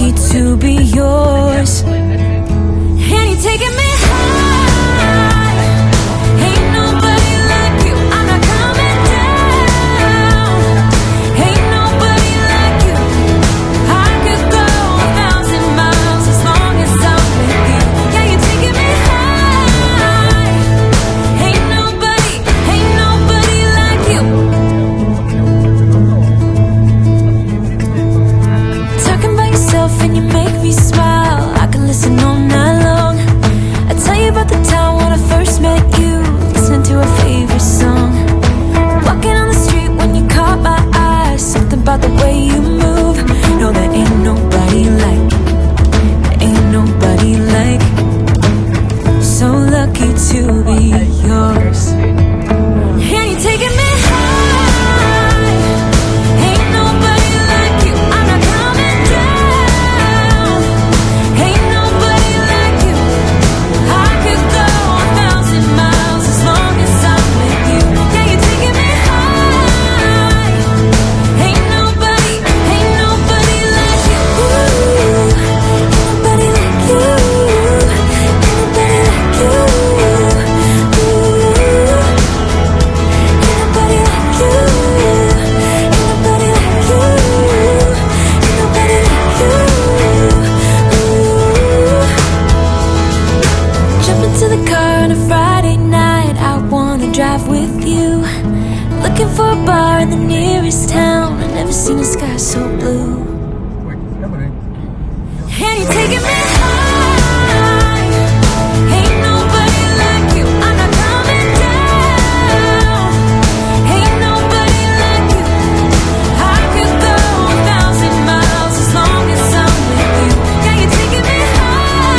lucky to be yours. And you're taking me high. Ain't nobody like you. I'm not coming down. Ain't nobody like you. I could go 1,000 miles as long as I'm with you. Yeah, you're taking me high. Ain't nobody like you. Talking about yourself and you make me smile. I can listen all night long. I tell you about the time when I first met you, listening to a favorite song. Walking on the street when you caught my eye. Something about the way you move. No, there ain't nobody like. There ain't nobody like. So lucky to be yours. And you're taking me high. Ain't nobody like you. I'm not coming down. Ain't nobody like you. I could go 1,000 miles as long as I'm with you. Yeah, you're taking me high. Ain't nobody like you. Ain't nobody like you. Ain't nobody like you. Ain't nobody like you. Ain't nobody like you. Ain't nobody like you. Jump into the car on a Friday night. I wanna drive with you. Looking for a bar in the nearest town. I've never seen a sky so blue. And you're taking me high. Ain't nobody like you. I'm not coming down. Ain't nobody like you. I could go 1,000 miles as long as I'm with you. Yeah, you're taking me high.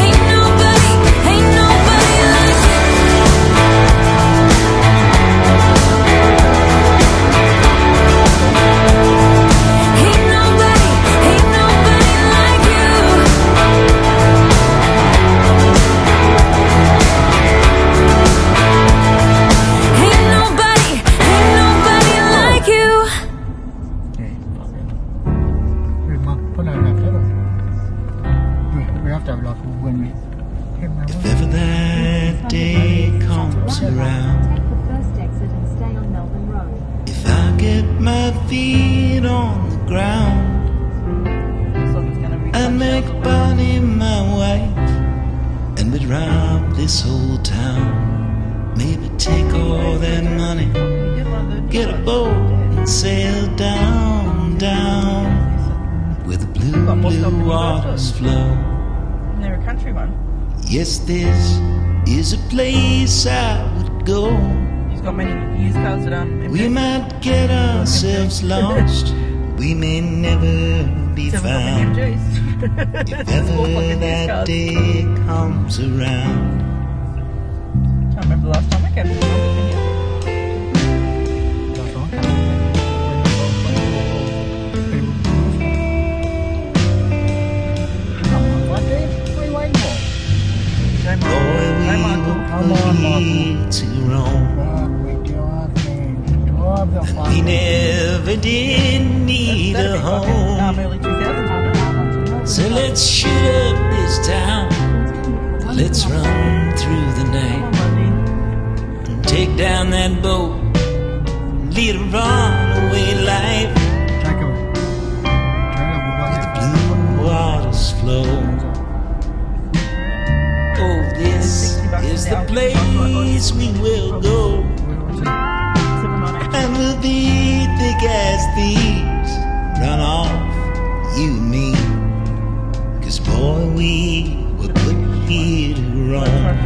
Ain't nobody like you. Ain't nobody like you. Ain't nobody like you. If ever that day comes around, First exit and stay on Melbourne Road. if I get my feet on the ground, I make Bonnie my wife, and we'd rob this whole town. Maybe take all that money, get a boat and sail down, down, where the blue, blue waters flow. They're a country one. Yes, this is a place I would go. He's got many used cars that We might get ourselves lost. We may never be found. If ever that day comes around. I remember the last time I came to Melbourne. Boy, we were here to roam, and we never did need a home. Early 2000s. So let's shoot up this town. Let's run through the night and take down that boat and lead a runaway life. The blue waters flow. Oh, this is the place we will go, and we'll be thick as thieves, run off, you and me. 'Cause boy, we were put here to roam.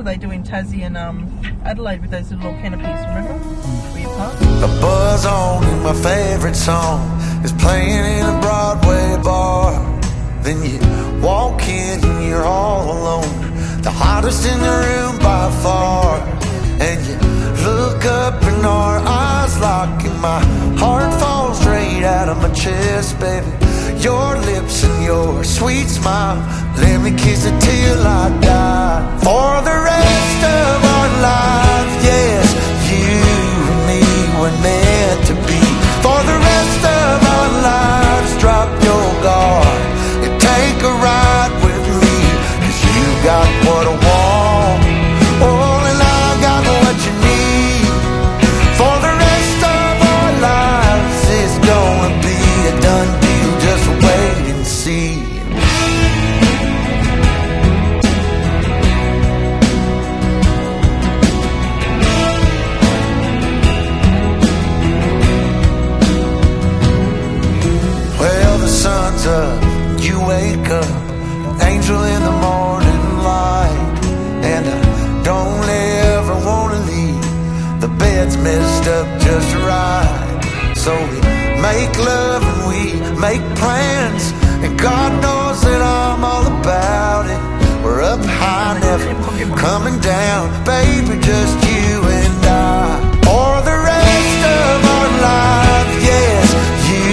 what they do in Tassie and Adelaide with those little canopies, remember? Where you park? A buzz on and my favorite song is playing in a Broadway bar. Then you walk in and you're all alone, the hottest in the room by far. And you look up and our eyes lock and my heart falls straight out of my chest, baby. Your lips and your sweet smile, let me kiss it till I die. For the rest of our lives, yes, you and me were meant to be. For the rest of our lives, drop your guard and take a ride with me. 'Cause you got what I want, oh, and I got what you need. For the rest of our lives, it's gonna be a done deal, just wait and see. Well, the sun's up, you wake up, angel in the morning light. And I don't ever wanna leave, the bed's messed up just right. So we make love and we make plans, and God knows that I'm all about it. We're up high, never coming down, baby, just you and I. For the rest of our lives, yes, you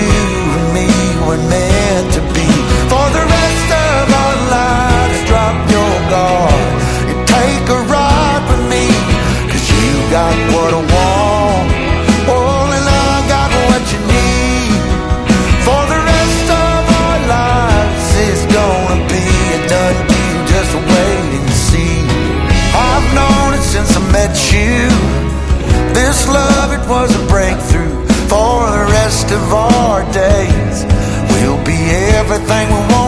and me were meant to be. For the rest of our lives, drop your guard and take a ride with me. 'Cause you got what I want, oh, and I got what you need. For the rest of our lives, it's gonna be a done deal, just wait and see. I've known it since I met you, this love, it was a breakthrough. For the rest of our days, we'll be everything we want.